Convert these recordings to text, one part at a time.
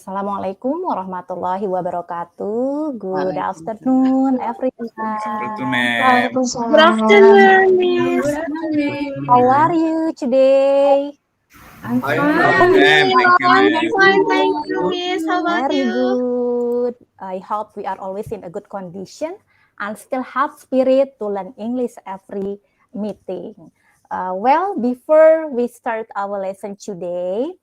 Assalamualaikum warahmatullahi wabarakatuh. Good afternoon, everyone. Good afternoon, Miss. How are you today? I'm fine. Thank you, I'm ma'am. fine, thank you, Miss. How about Very you? good. I hope we are always in a good condition and still have spirit to learn English every meeting. Well, before we start our lesson today,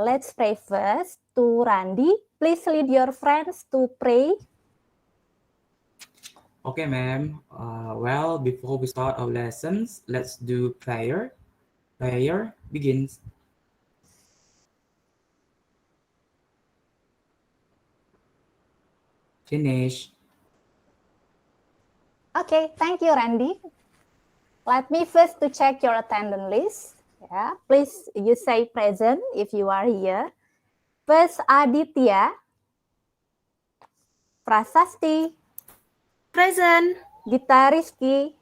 let's pray first. To Randy, please lead your friends to pray. Okay, ma'am. Well, before we start our lessons, let's do prayer. Prayer begins. Finish. Okay, thank you, Randy. Let me first to check your attendance list. Yeah, please you say present if you are here. First, Aditya, Prasasti, Present. Gita Rizky,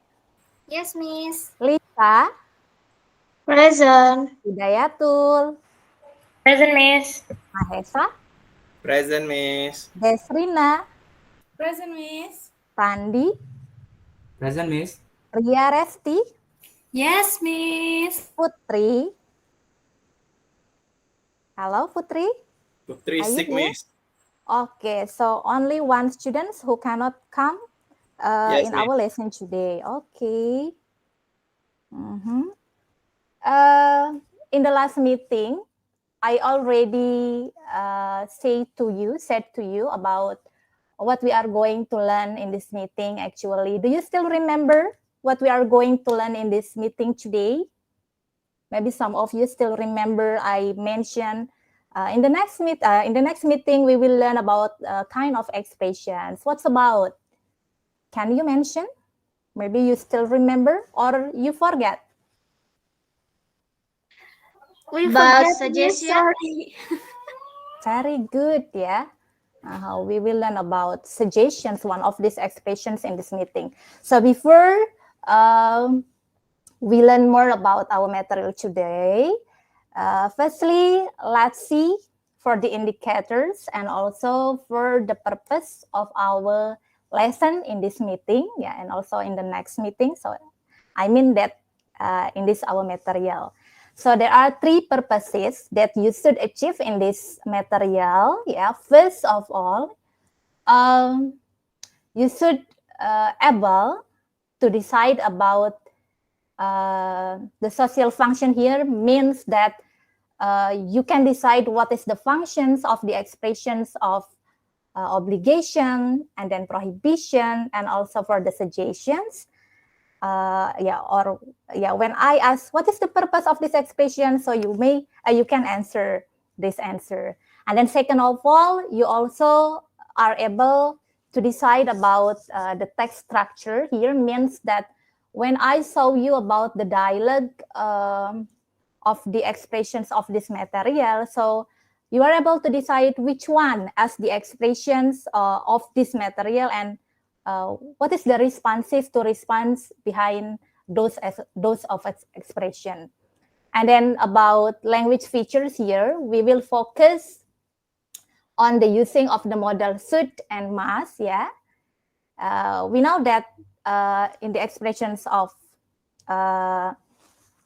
Yes, Miss. Lisa, Present. Hidayatul, Present, Miss. Mahesa, Present, Miss. Desrina, Present, Miss. Randi, Present, Miss. Ria Resti, Yes, Miss. Putri. Hello, Putri. Putri Are you sick, here? Miss. Okay, so only one student who cannot come Yes, in Miss. our lesson today. Okay. In the last meeting, I already said to you about what we are going to learn in this meeting actually. Do you still remember what we are going to learn in this meeting today? Maybe some of you still remember I mentioned in the next meeting we will learn about kind of expressions. What's about? Can you mention? Maybe you still remember or you forget. We About forget, Miss. suggestion? Sorry. Very good, yeah. We will learn about suggestions, one of these expressions in this meeting. So before we learn more about our material today, firstly, let's see for the indicators and also for the purpose of our lesson in this meeting, yeah, and also in the next meeting. So I mean that in this our material. So there are three purposes that you should achieve in this material. Yeah, first of all, you should able to decide about the social function here means that you can decide what is the functions of the expressions of obligation and then prohibition and also for the suggestions. When I ask what is the purpose of this expression, so you can answer this answer. And then second of all, you also are able to decide about the text structure. Here means that when I show you about the dialogue of the expressions of this material, so you are able to decide which one as the expressions of this material and what is the responsive to response behind those of expression. And then about language features here, we will focus on the using of the modal should and must. Yeah, we know that in the expressions of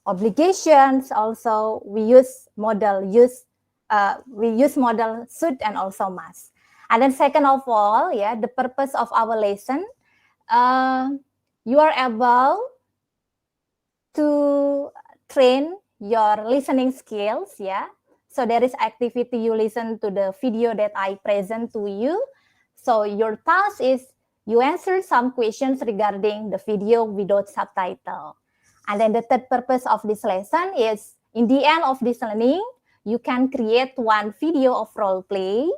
obligations, also we use modal should and also must. And then second of all, yeah, the purpose of our lesson, you are able to train your listening skills, yeah. So there is activity, you listen to the video that I present to you. So your task is you answer some questions regarding the video without subtitle. And then the third purpose of this lesson is in the end of this learning, you can create one video of role play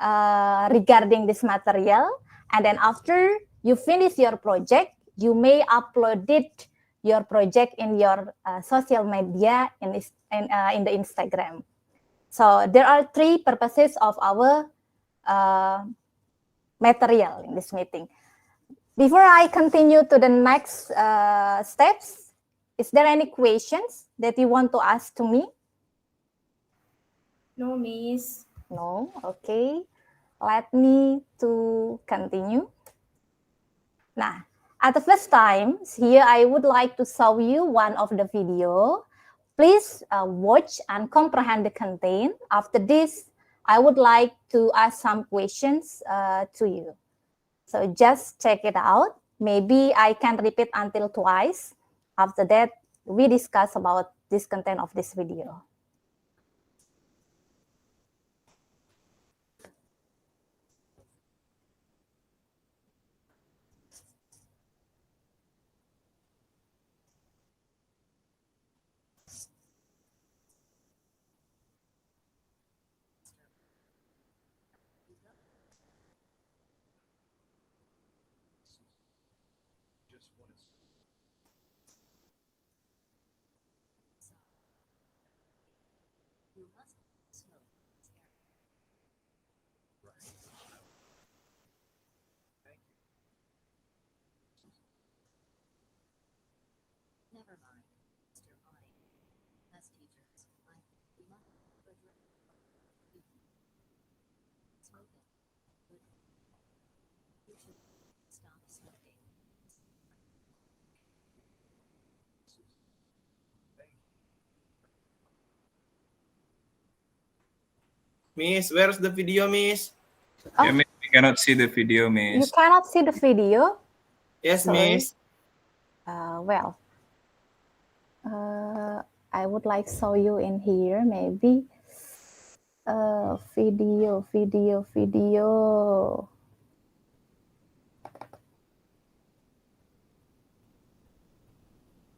regarding this material. And then after you finish your project, you may upload it your project in your social media in the Instagram. So there are three purposes of our material in this meeting. Before I continue to the next steps, is there any questions that you want to ask to me? No, Miss. No. Okay. Let me to continue. Nah, at the first time, here I would like to show you one of the video. Please watch and comprehend the content. After this, I would like to ask some questions to you. So just check it out. Maybe I can repeat until twice. After that, we discuss about this content of this video. Never mind, Mr. Bonnie. As teachers, we must address smoking. You should stop smoking. Miss, where's the video, Miss? Oh. Yeah, miss, we cannot see the video, You miss. cannot see the video? Yes, Sorry. Miss. Well, I would like show you in here maybe. Video.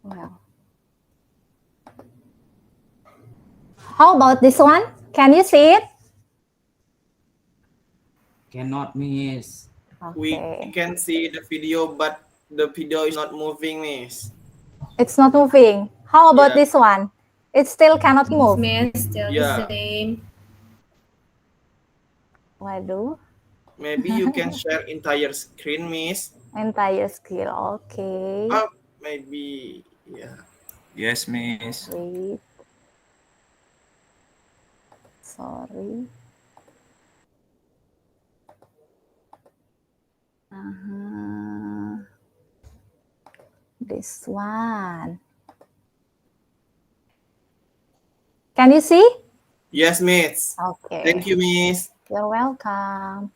Well, how about this one? Can you see it? Cannot, miss. We Okay, can see the video, but the video is not moving, Miss. it's not moving. How about Yeah. this one? It still cannot move. Miss, still Yeah. the same. Waduh, Maybe you can share entire screen, Miss. entire skill. Okay, Oh, maybe, yeah. Yes, miss. wait. Sorry. This one. Can you see? Yes, Miss. Okay. Thank you, Miss. You're welcome.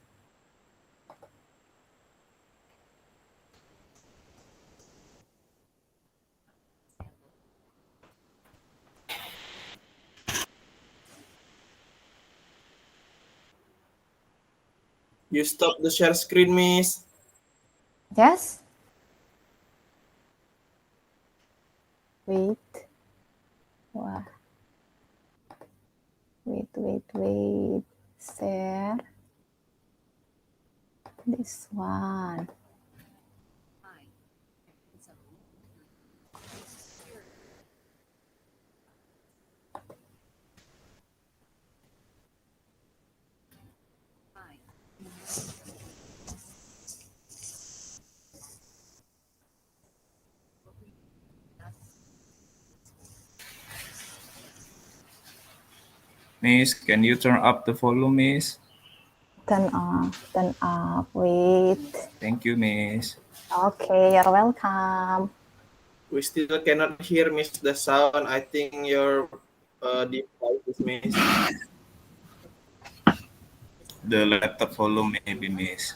You stop the share screen, Miss. Yes. Wait. Wah. Wait. Share. This one. Hi. So, hi. Miss, can you turn up the volume, miss? Turn off. Wait. Thank you, miss. Okay, you're welcome. We still cannot hear, Miss, the sound. I think your device is, Miss. The laptop volume, maybe, miss.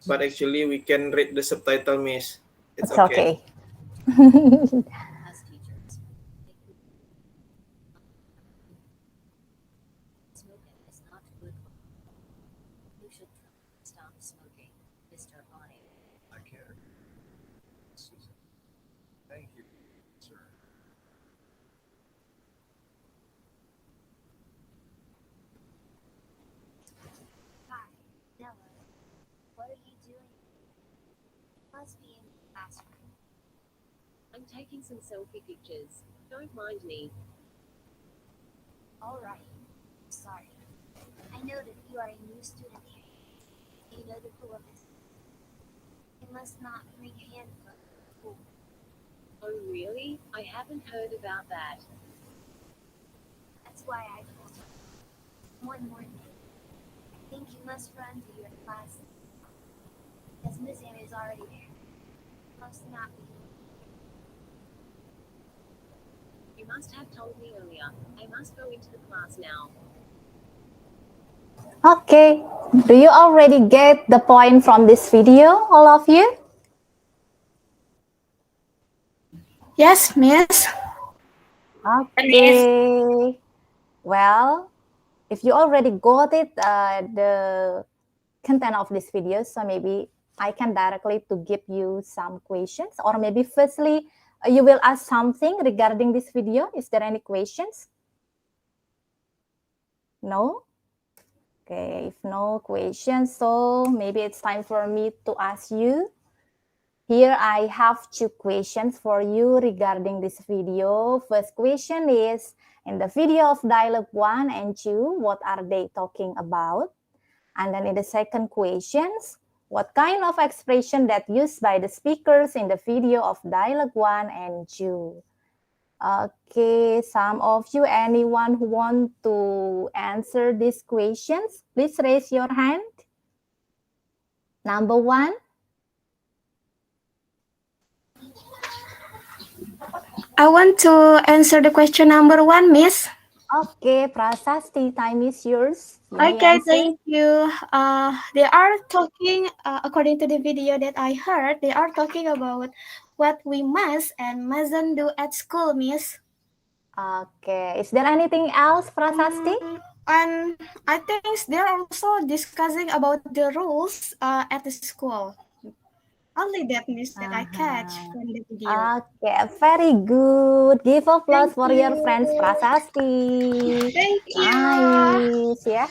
But actually, we can read the subtitle, Miss. It's It's okay. As teachers, smoking is not good. You should stop smoking, Mr. Bonnie. I care. Susan. Thank you, sir. Hi, Noah. What are you doing? Must be in the classroom. I'm taking some selfie pictures. Don't mind me. All right. Sorry. I know that you are a new student here. You know the rule of this. You must not bring a handbook to school. Oh, really? I haven't heard about that. That's why I told you. One more thing. I think you must run to your class. Because Miss Anne is already there. Must not be. You must have told me earlier. I must go into the class now. Okay, do you already get the point from this video, all of you? Yes, Miss. Okay. Well, if you already got it, the content of this video, so maybe I can directly to give you some questions, or maybe firstly, you will ask something regarding this video. Is there any questions? No? Okay, if no questions, so maybe it's time for me to ask you. Here I have 2 questions for you regarding this video. First question is, in the video of dialogue 1 and 2, what are they talking about? And then in the second questions, what kind of expression that used by the speakers in the video of dialogue 1 and 2? Okay, some of you, anyone who want to answer these questions, please raise your hand. Number 1. I want to answer the question number 1, Miss. Okay, Prasasti, time is yours. You may Okay, answer. thank you. They are talking, according to the video that I heard, they are talking about what we must and mustn't do at school, Miss. Okay, is there anything else, Prasasti? And I think they're also discussing about the rules at the school. Only that, Miss, that I catch from the video. Okay, very good. Give applause Thank for your you. friends, Prasasti. Thank you. Nice, yeah.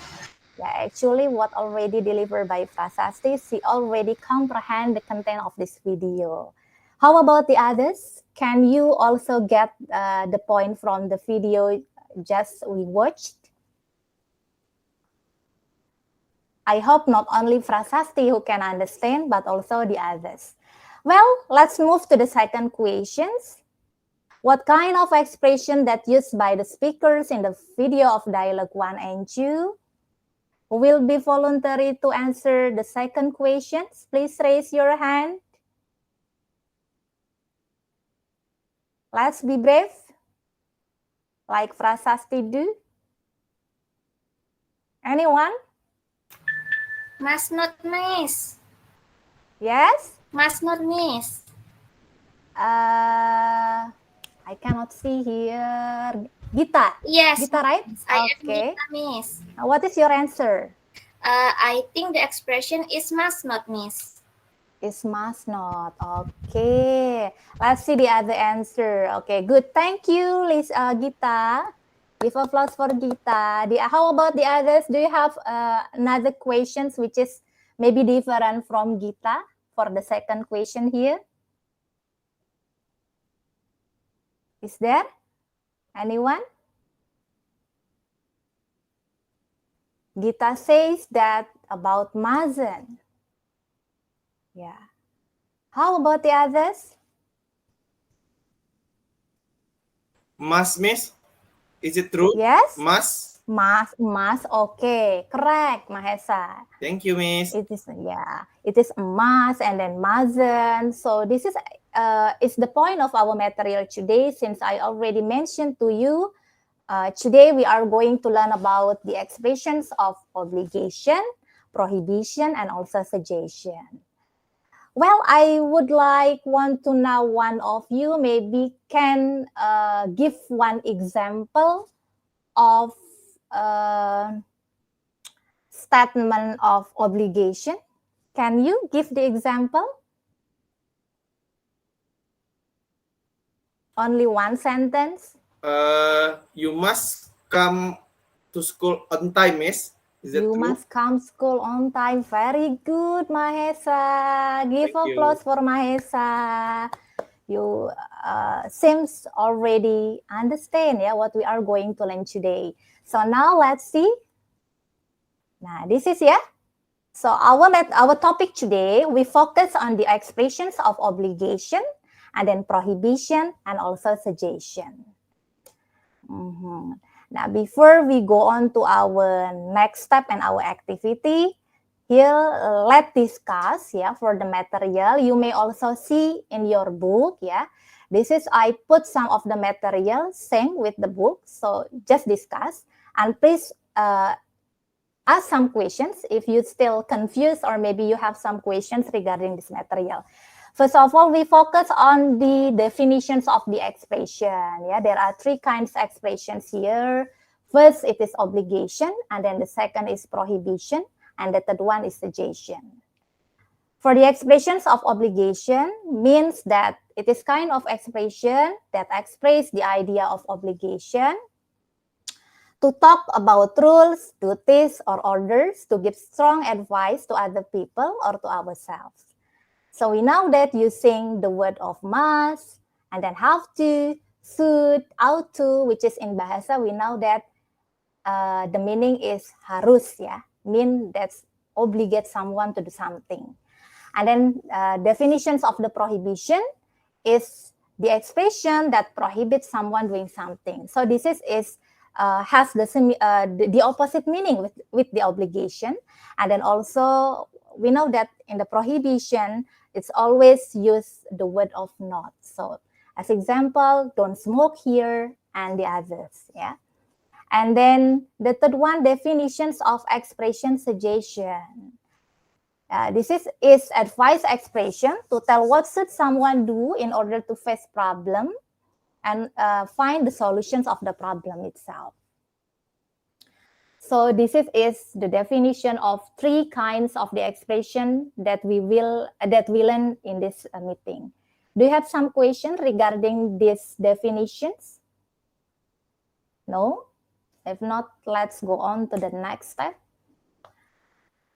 Yeah, actually, what already delivered by Prasasti, she already comprehend the content of this video. How about the others? Can you also get the point from the video just we watched? I hope not only Prasasti who can understand, but also the others. Well, let's move to the second questions. What kind of expression that used by the speakers in the video of dialogue 1 and 2? Who will be voluntary to answer the second questions? Please raise your hand. Let's be brave, like Prasasti do. Anyone? Must not miss. Yes? Must not miss. I cannot see here. Gita. Yes. Gita, right? I Okay. am miss. What is your answer? I think the expression is must not miss. Is must not. Okay. Let's see the other answer. Okay, good. Thank you, Gita. Give applause for Gita. How about the others? Do you have another questions which is maybe different from Gita for the second question here? Is there anyone? Gita says that about mustn't. Yeah. How about the others? Must, Miss? Is it true? Yes. Must? Must. Okay, correct, Mahesa. Thank you, Miss. It is, yeah. It is a must and then mustn't. So this is the point of our material today. Since I already mentioned to you, today we are going to learn about the expressions of obligation, prohibition, and also suggestion. Well, I would want to know one of you maybe can give one example of statement of obligation. Can you give the example? Only one sentence. You must come to school on time, Miss. Is that You true? must come school on time. Very good, Mahesa. Give Thank you. applause for Mahesa. You seems already understand what we are going to learn today. So now let's see. Now this is So our topic today, we focus on the expressions of obligation, and then prohibition, and also suggestion. Now, before we go on to our next step and our activity, here let's discuss, for the material. You may also see in your book, this is, I put some of the material same with the book, so just discuss, and please ask some questions if you still confused or maybe you have some questions regarding this material. First of all, we focus on the definitions of the expression. There are 3 kinds of expressions here. First, it is obligation, and then the second is prohibition, and the third one is suggestion. For the expressions of obligation means that it is kind of expression that express the idea of obligation to talk about rules, duties, or orders, to give strong advice to other people or to ourselves. So we know that using the word of must, and then have to, should, ought to, which is in bahasa, we know that the meaning is harus, mean that's obligate someone to do something. And then definitions of the prohibition is the expression that prohibits someone doing something. So this has the opposite meaning with the obligation. And then also we know that in the prohibition, it's always use the word of not. So as example, don't smoke here, and the others, And then the third one, definitions of expression suggestion. This is advice expression to tell what should someone do in order to face problem and find the solutions of the problem itself. So this is the definition of 3 kinds of the expression that we learn in this meeting. Do you have some question regarding these definitions? No? If not, let's go on to the next step.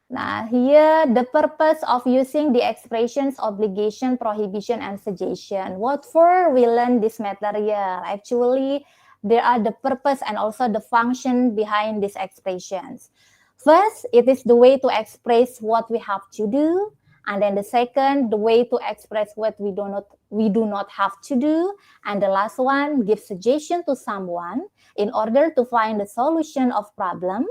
Now here, the purpose of using the expressions obligation, prohibition, and suggestion. What for we learn this material? Actually, there are the purpose and also the function behind these expressions. First, it is the way to express what we have to do. And then the second, the way to express what we do not have to do. And the last one, give suggestion to someone in order to find the solution of problem,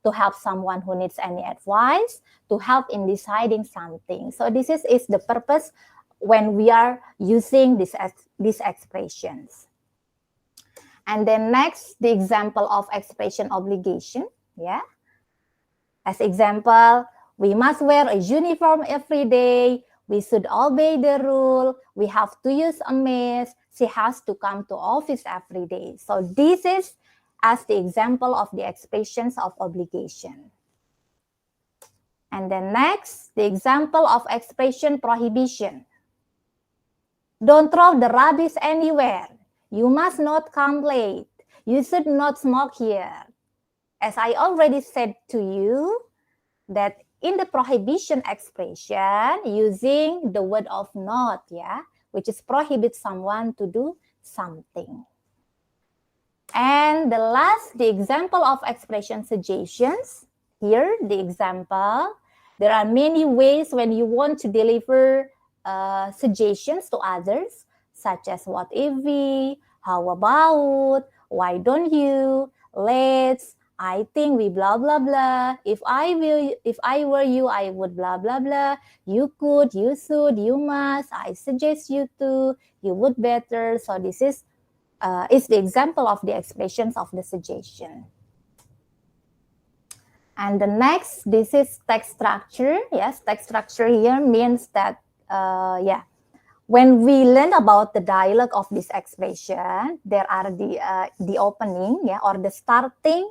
to help someone who needs any advice, to help in deciding something. So this is the purpose when we are using these expressions. And then next, the example of expression obligation. As example, we must wear a uniform every day. We should obey the rule. We have to use a mask. She has to come to office every day. So this is as the example of the expressions of obligation. And then next, the example of expression prohibition. Don't throw the rubbish anywhere. You must not come late. You should not smoke here. As I already said to you, that in the prohibition expression, using the word of not, which is prohibit someone to do something. And the last, the example of expression suggestions. Here, the example, there are many ways when you want to deliver suggestions to others, such as what if we, how about, why don't you, let's, I think we blah blah blah, if I were you, I would blah blah blah, you could, you should, you must, I suggest you to, you would better. So this is the example of the expressions of the suggestion. And the next, this is text structure. Yes, text structure here means that when we learn about the dialogue of this expression, there are the opening, or the starting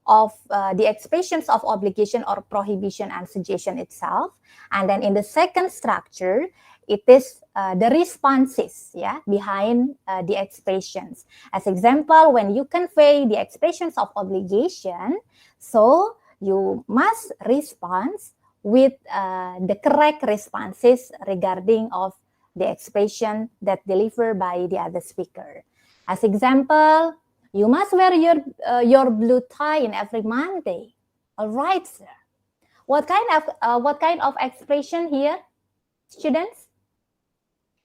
of the expressions of obligation or prohibition and suggestion itself. And then in the second structure, it is the responses, behind the expressions. As example, when you convey the expressions of obligation, so you must respond with the correct responses regarding of the expression that delivered by the other speaker. As example, you must wear your blue tie in every Monday. All right, sir. What kind of expression here, students?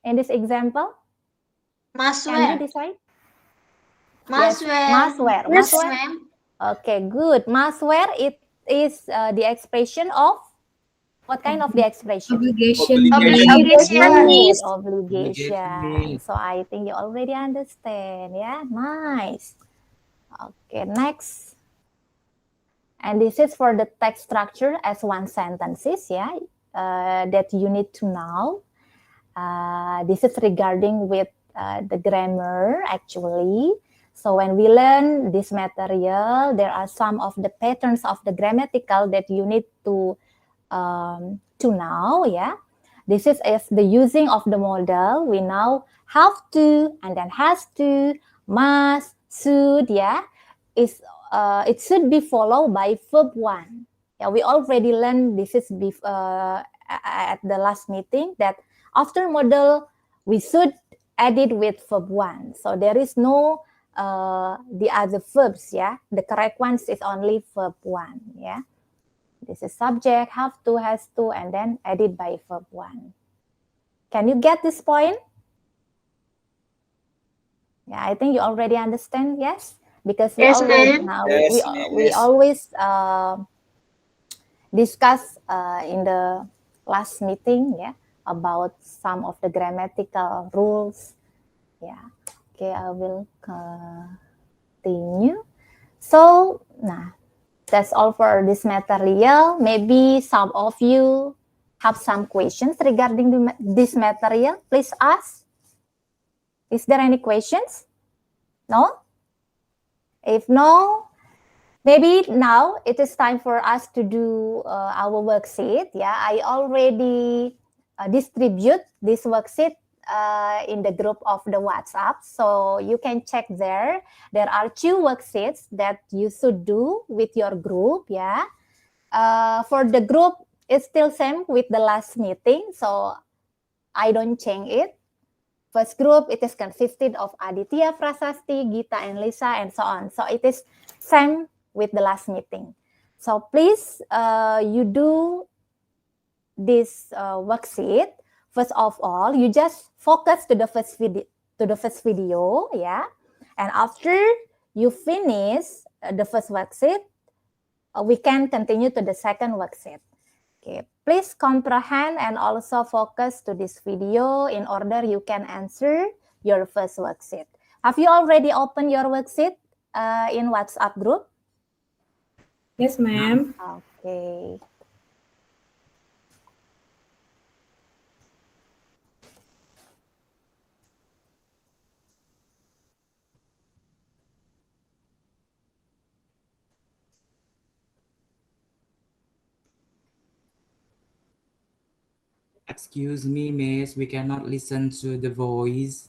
In this example, Must Can you wear. decide? Must Yes, wear. must wear. Yes, Must wear. ma'am. Okay, good. Must wear. It is the expression of what kind of the expression? Obligation. Obligation, Good, miss. obligation. So I think you already understand. Yeah, nice. Okay, next. And this is for the text structure as one sentences. Yeah, that you need to know. This is regarding with the grammar actually. So when we learn this material, there are some of the patterns of the grammatical that you need to know. Yeah, this is as the using of the modal. We now have to and then has to, must, should. Yeah, it should be followed by verb one. Yeah, we already learned this is at the last meeting that after modal we should add it with verb one. So there is no the other verbs. Yeah, the correct ones is only verb one. Yeah, this is subject, have to, has to, and then added by verb one. Can you get this point? Yeah, I think you already understand. Yes, because we Yes, always ma'am. Yes, we miss. always discuss in the last meeting, yeah, about some of the grammatical rules. Yeah. Okay, I will continue. So, nah, that's all for this material. Maybe some of you have some questions regarding this material. Please ask. Is there any questions? No? If no, maybe now it is time for us to do our worksheet. Yeah, I already distribute this worksheet in the group of the WhatsApp. So you can check there. There are 2 worksheets that you should do with your group. Yeah. For the group, it's still same with the last meeting. So I don't change it. First group, it is consisted of Aditya, Prasasti, Gita, and Lisa, and so on. So it is same with the last meeting. So please, you do this worksheet. First of all, you just focus to the first video, yeah. And after you finish the first worksheet, we can continue to the second worksheet. Okay, please comprehend and also focus to this video in order you can answer your first worksheet. Have you already opened your worksheet in WhatsApp group? Yes, ma'am. Okay. Excuse me, miss, we cannot listen to the voice.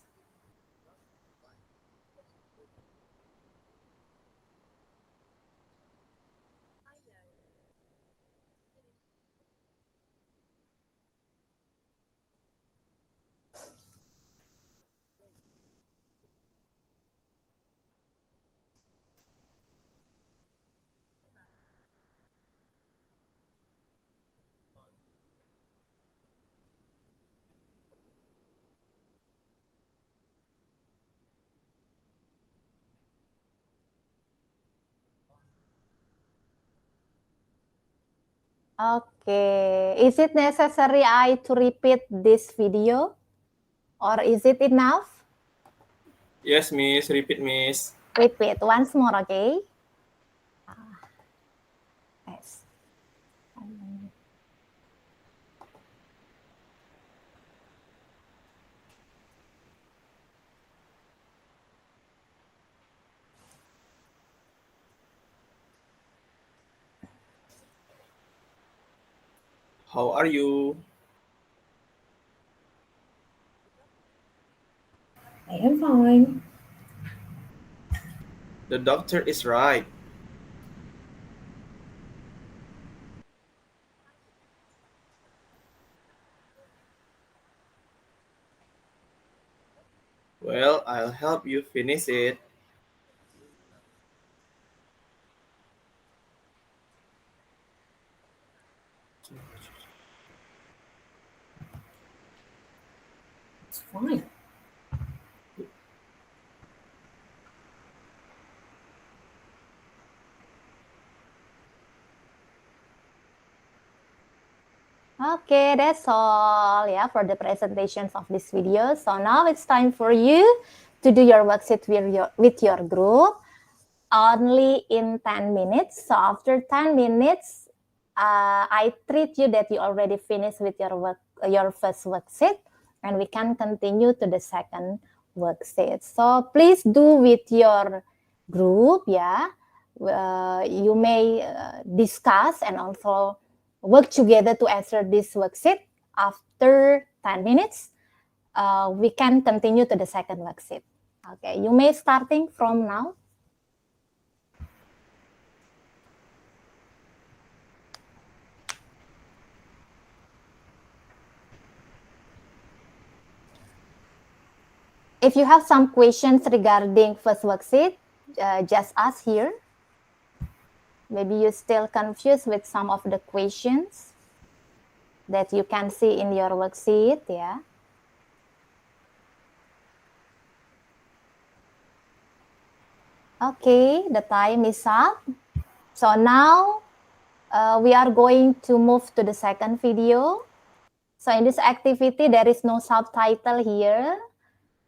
Okay, is it necessary I to repeat this video or is it enough? Yes, miss. Repeat, miss. Repeat once more, okay? Yes. How are you? I am fine. The doctor is right. Well, I'll help you finish it. It's fine. Okay, that's all, yeah, for the presentations of this video. So now it's time for you to do your worksheet with your group only in 10 minutes. So after 10 minutes, I treat you that you already finished with your first worksheet, and we can continue to the second worksheet. So please do with your group, yeah. You may discuss and also work together to answer this worksheet. After 10 minutes, we can continue to the second worksheet. Okay, you may starting from now. If you have some questions regarding first worksheet, just ask here. Maybe you're still confused with some of the questions that you can see in your worksheet, yeah. Okay, the time is up. So now we are going to move to the second video. So in this activity, there is no subtitle here.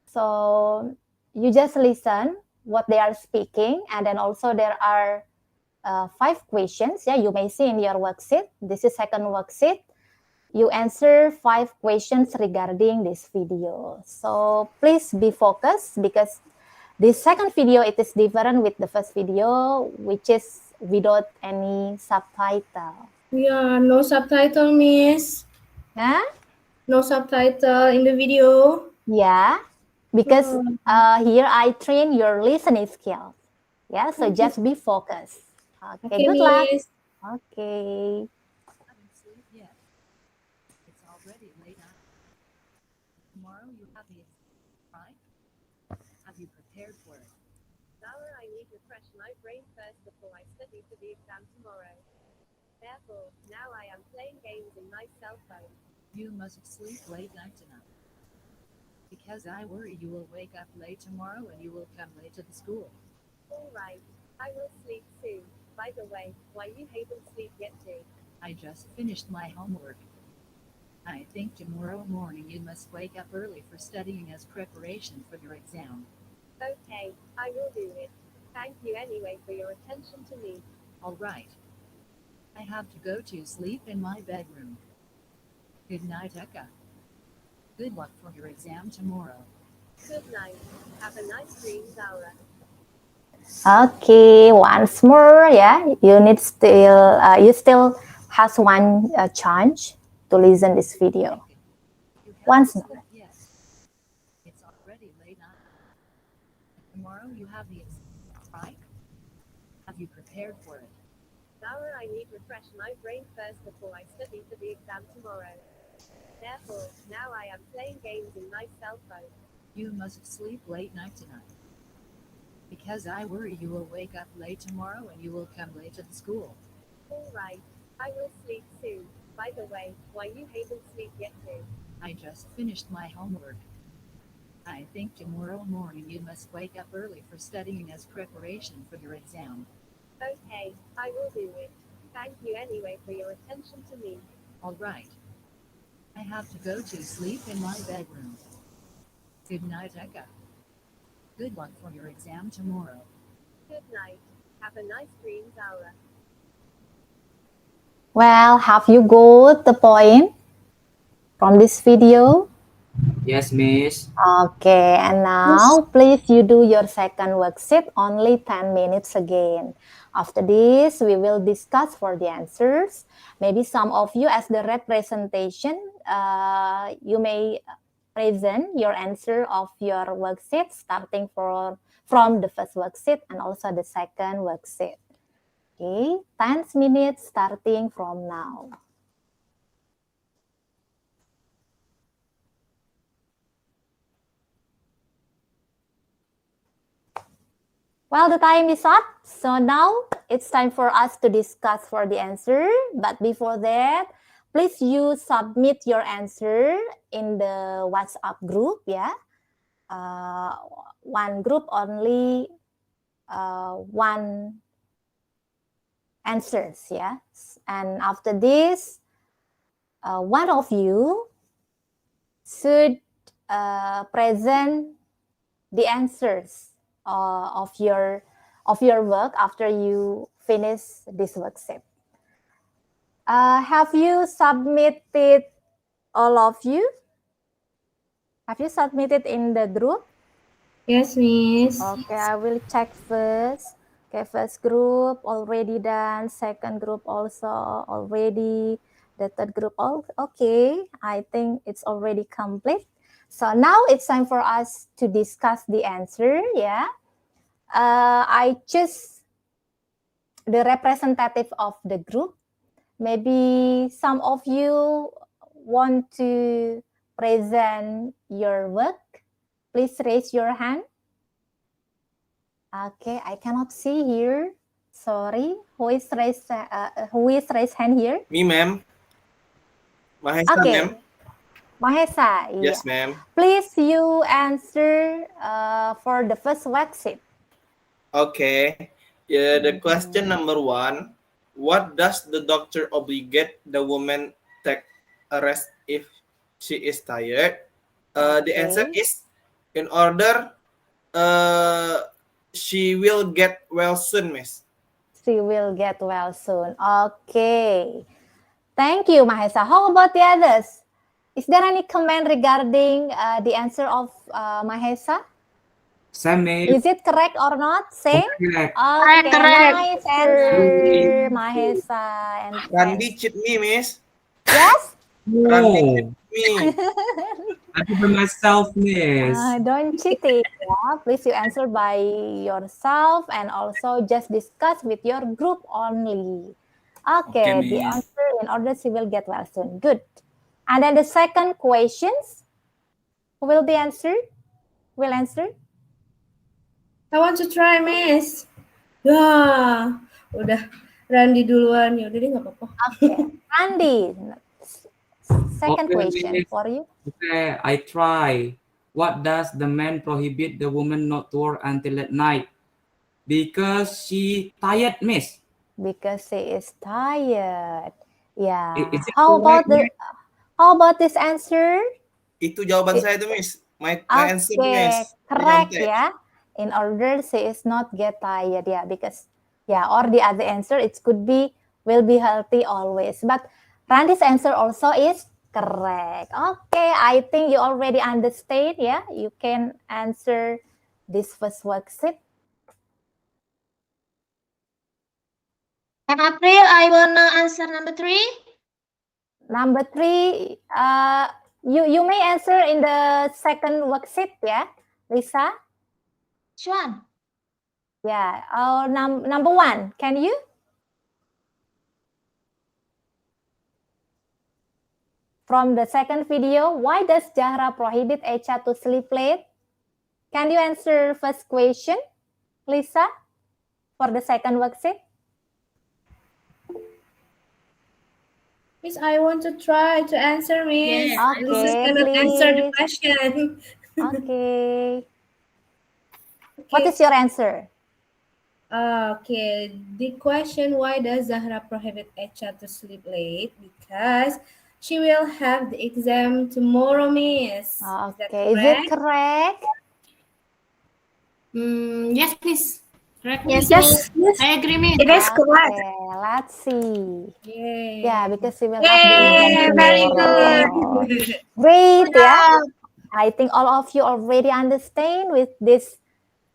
So you just listen what they are speaking, and then also there are 5 questions. Yeah, you may see in your worksheet. This is second worksheet. You answer 5 questions regarding this video. So please be focused because this second video, it is different with the first video, which is without any subtitle. Yeah, no subtitle, Miss. Huh? No subtitle in the video. Yeah, because here I train your listening skills. Yeah, so just be focused. Okay, good luck. Miss. Okay. Haven't slept yet. It's already late night. Tomorrow you have the exam, right? Have you prepared for it? Zara, I need to refresh my brain first before I study for the exam tomorrow. Therefore, now I am playing games in my cell phone. You must sleep late night tonight. Because I worry you will wake up late tomorrow and you will come late to the school. All right, I will sleep soon. By the way, why you haven't sleep yet too? I just finished my homework. I think tomorrow morning you must wake up early for studying as preparation for your exam. Okay, I will do it. Thank you anyway for your attention to me. All right. I have to go to sleep in my bedroom. Good night, Eka. Good luck for your exam tomorrow. Good night. Have a nice dream, Zara. Okay, once more, yeah. You still has one chance to listen this video. You haven't Once more. slept yet. It's already late night. Tomorrow you have the exam, right? Have you prepared for it? Zara, I need to refresh my brain first before I study for the exam tomorrow. Therefore, now I am playing games in my cell phone. You must sleep late night tonight. Because I worry you will wake up late tomorrow and you will come late to the school. All right, I will sleep soon. By the way, why you haven't sleep yet too? I just finished my homework. I think tomorrow morning you must wake up early for studying as preparation for your exam. Okay, I will do it. Thank you anyway for your attention to me. All right. I have to go to sleep in my bedroom. Good night, Eka. Good luck for your exam tomorrow. Good night. Have a nice dream, Zara. Well, have you got the point from this video? Yes, Miss. Okay, and now please you do your second worksheet only 10 minutes again. After this, we will discuss for the answers. Maybe some of you as the representation, you may present your answer of your worksheet starting from the first worksheet and also the second worksheet. Okay, 10 minutes starting from now. Well, the time is up. So now it's time for us to discuss for the answer. But before that, please you submit your answer in the WhatsApp group, yeah. One group only, one answers, yeah. And after this, one of you should present the answers of your work after you finish this worksheet. Have you submitted, all of you? Have you submitted in the group? Yes, Miss. Okay, I will check first. Okay, first group already done. Second group also already. The third group, okay. I think it's already complete. So now it's time for us to discuss the answer. Yeah, I choose the representative of the group. Maybe some of you want to present your work. Please raise your hand. Okay, I cannot see here. Sorry. Who is raised hand here? Me, ma'am. Mahesa, Okay. ma'am. Mahesa. Yes, Yeah. ma'am. Please you answer for the first worksheet. Okay. Yeah, the question number 1. What does the doctor obligate the woman take a rest if she is tired? The answer Okay. is in order she will get well soon, Miss. She will get well soon. Okay. Thank you, Mahesa. How about the others? Is there any comment regarding the answer of Mahesa? Same, Miss. Is it correct or not? Same? Correct. Okay, Correct. nice answer, Mahesa and Randi friends. cheat me, Miss. Yes? Randi No, cheat me. I do by myself, Miss. Don't cheat it. Yeah. Please you answer by yourself and also just discuss with your group only. Okay, the Miss. answer in order she will get well soon. Good. And then the second questions, who will be answered? Will answer? I want to try, Miss. Wah, udah Randi duluan. Ya udah deh, nggak apa-apa. Okay, Andy. Second Okay, question Miss. for you. Okay, I try. What does the man prohibit the woman not to work until at night? Because she tired, Miss. Because she is tired. Yeah. Is it How about correct, how about this answer? Itu jawaban saya tuh, Miss. My answer, Miss. Correct, Nyontek. yeah. In order she is not get tired, yeah, because or the other answer it could be will be healthy always. But Randy's answer also is correct. Okay, I think you already understand, yeah. You can answer this first worksheet. And April, I wanna answer number 3. Number 3, you may answer in the second worksheet, yeah, Lisa. Which one? Yeah, number 1, can you? From the second video, why does Zahra prohibit Echa to sleep late? Can you answer first question, Lisa, for the second worksheet? Miss, I want to try to answer, Miss. Yes, This is Okay, cannot answer the please. question. Okay. Okay. What is your answer? Okay, the question, why does Zahra prohibit Echa to sleep late? Because she will have the exam tomorrow, Miss. Okay, is it correct? Yes, Miss. Correct. Yes, Yes, yes. I agree, Miss. It is correct. Okay, let's see. Yay. Yeah, because we will have Yay, the exam very tomorrow. good. Great, yeah. I think all of you already understand with this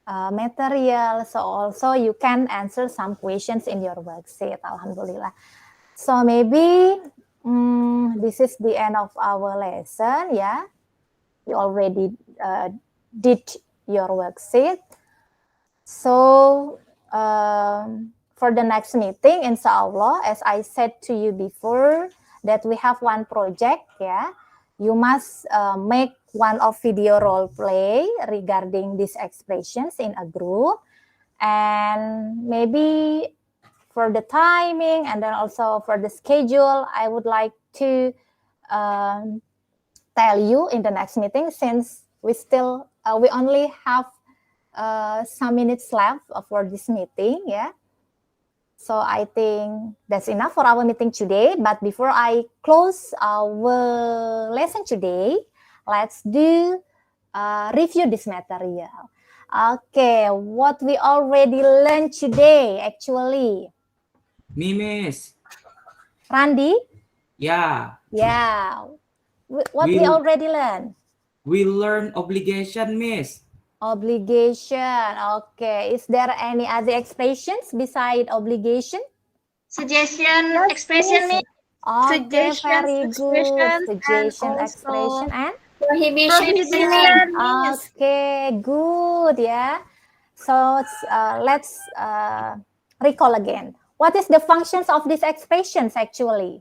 material. So also you can answer some questions in your worksheet. Alhamdulillah. So maybe this is the end of our lesson. Yeah, you already did your worksheet. So for the next meeting, inshallah, as I said to you before, that we have one project. Yeah, you must make one of video role play regarding these expressions in a group, and maybe for the timing and then also for the schedule, I would like to tell you in the next meeting, since we only have some minutes left for this meeting. Yeah, So I think that's enough for our meeting today. But before I close our lesson today, let's do review this material. Okay, what we already learned today actually. Me, Miss. Randy? Yeah. Yeah. What we already learned? We learn obligation, Miss. Obligation. Okay. Is there any other expressions beside obligation? Suggestion, expression, Miss. Okay, Suggestions, very good. expressions, and Suggestion, also expression, and Prohibition. okay, good. Yeah. So let's recall again. What is the functions of these expressions actually?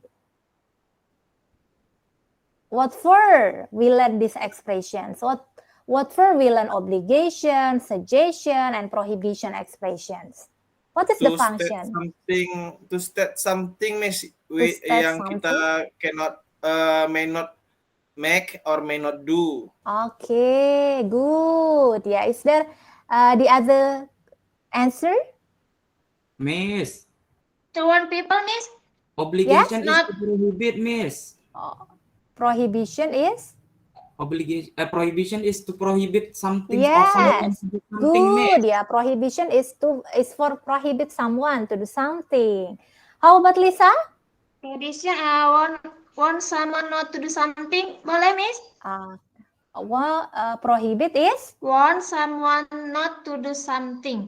What for we learn these expressions? What for we learn obligation, suggestion, and prohibition expressions? What is the function? To state something, Miss, yang kita cannot, may not make or may not do. Okay, good. Yeah, is there the other answer? Miss. To warn people, Miss. Obligation Yes? is to prohibit, Miss. Prohibition is? Prohibition is to prohibit something. Yes, something, good. Yeah, prohibition is for prohibit someone to do something. How about Lisa? Prohibition, want someone not to do something, boleh, Miss? Prohibit is? Want someone not to do something.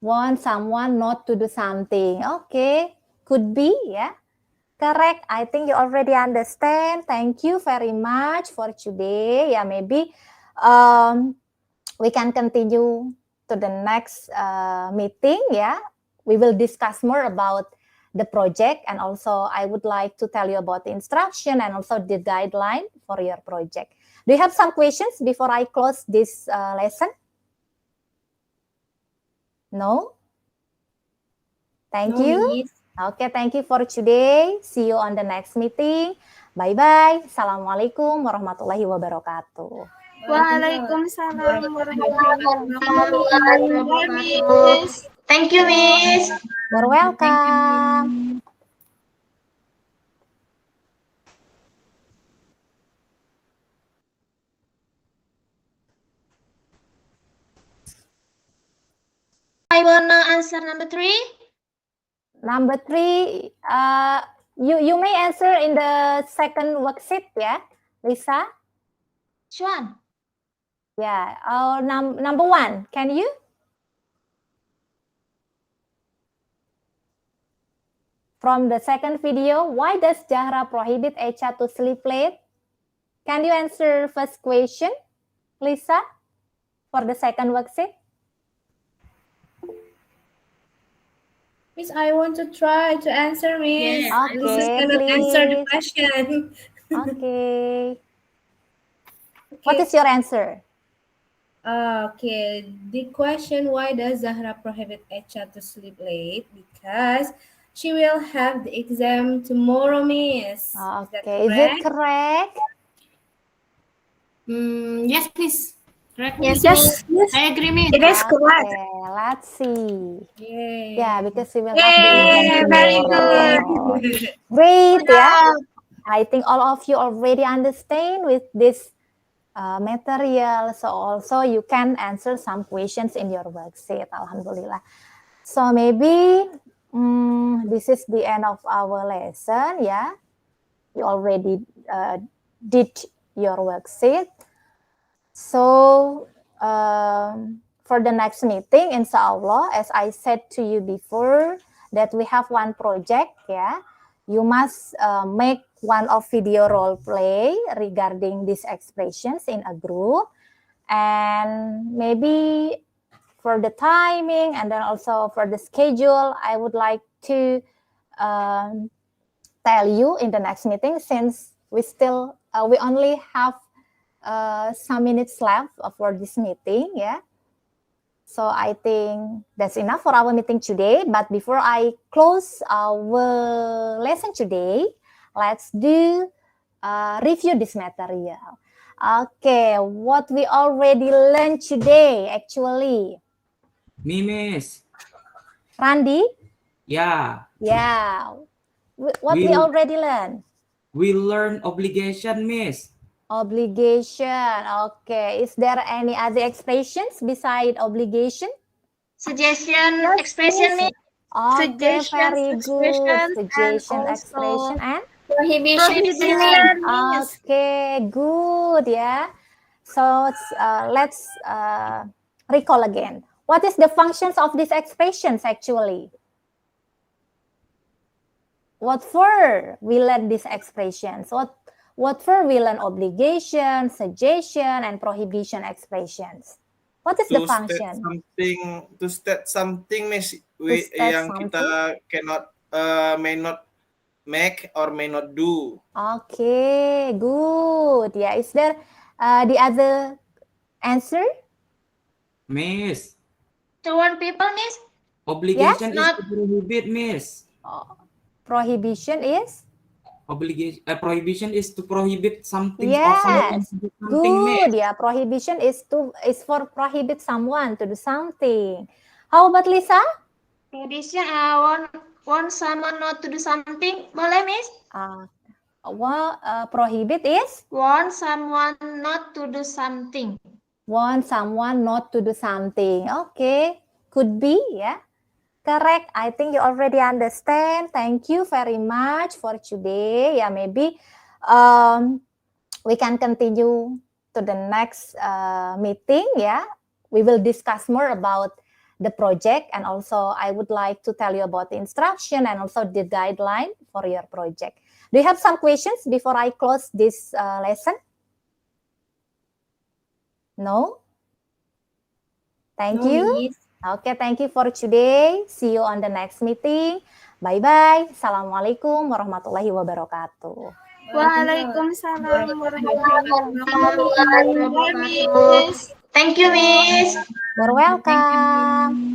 Want someone not to do something. Okay, could be, yeah. Correct. I think you already understand. Thank you very much for today. Yeah, maybe we can continue to the next meeting. Yeah, we will discuss more about the project, and also I would like to tell you about the instruction and also the guideline for your project. Do you have some questions before I close this lesson? No? Thank you. Okay, thank you for today. See you on the next meeting. Bye-bye. Assalamualaikum warahmatullahi wabarakatuh. Waalaikumsalam warahmatullahi wabarakatuh. Thank you, Miss. You're welcome. I wanna answer number 3. Number 3, you may answer in the second worksheet, yeah, Lisa? Which one? Yeah, number 1, can you? From the second video, why does Zahra prohibit Echa to sleep late? Can you answer first question, Lisa, for the second worksheet? Miss, I want to try to answer, Miss. Yeah. This is Okay, cannot answer the please. question. Okay. What is your answer? Okay, the question, why does Zahra prohibit Echa to sleep late? Because she will have the exam tomorrow, Miss. Okay, is it correct? Yes, Miss. Correct. Yes, Miss. yes. I agree, Miss. It is correct. Okay, let's see. Yay. Yeah, because we will Yay, have the exam very tomorrow. good. Great, yeah. I think all of you already understand with this material. So also you can answer some questions in your worksheet. Alhamdulillah. So maybe this is the end of our lesson. Yeah, you already did your worksheet. So for the next meeting, inshallah, as I said to you before, that we have one project. Yeah, you must make one of video role play regarding these expressions in a group, and maybe for the timing and then also for the schedule, I would like to tell you in the next meeting, since we only have some minutes left for this meeting. Yeah, so I think that's enough for our meeting today. But before I close our lesson today, let's do review this material. Okay, what we already learned today actually. Me, Miss. Randy? Yeah. Yeah. What we We- already learned? We learn obligation, Miss. Obligation. Okay. Is there any other expressions beside obligation? Suggestion expression means Okay, Suggestions, very good. expressions, and Suggestion, also expression, and prohibition. okay, good. Yeah. So let's recall again. What is the functions of these expressions actually? What for we learn these expressions? What for we learn obligation, suggestion, and prohibition expressions? What is the function? To state something, Miss, state yang kita cannot, may not make or may not do. Okay, good. Yeah, is there the other answer? Miss. To warn people, Miss. Obligation Yes? is to prohibit, Miss. Prohibition is? Prohibition is to prohibit something or Yes. someone to do something, Good. Miss. Yeah, prohibition is for prohibit someone to do something. How about Lisa? Prohibition, want someone not to do something, boleh, Miss? Prohibit is? Want someone not to do something. Want someone not to do something. Okay, could be, yeah. Correct. I think you already understand. Thank you very much for today. Yeah, maybe we can continue to the next meeting. Yeah, we will discuss more about the project, and also I would like to tell you about the instruction and also the guideline for your project. Do you have some questions before I close this lesson? No? Thank No, you. Miss. Okay, thank you for today. See you on the next meeting. Bye-bye. Assalamualaikum warahmatullahi wabarakatuh. Waalaikumsalam warahmatullahi wabarakatuh. Thank you, Miss. You're welcome.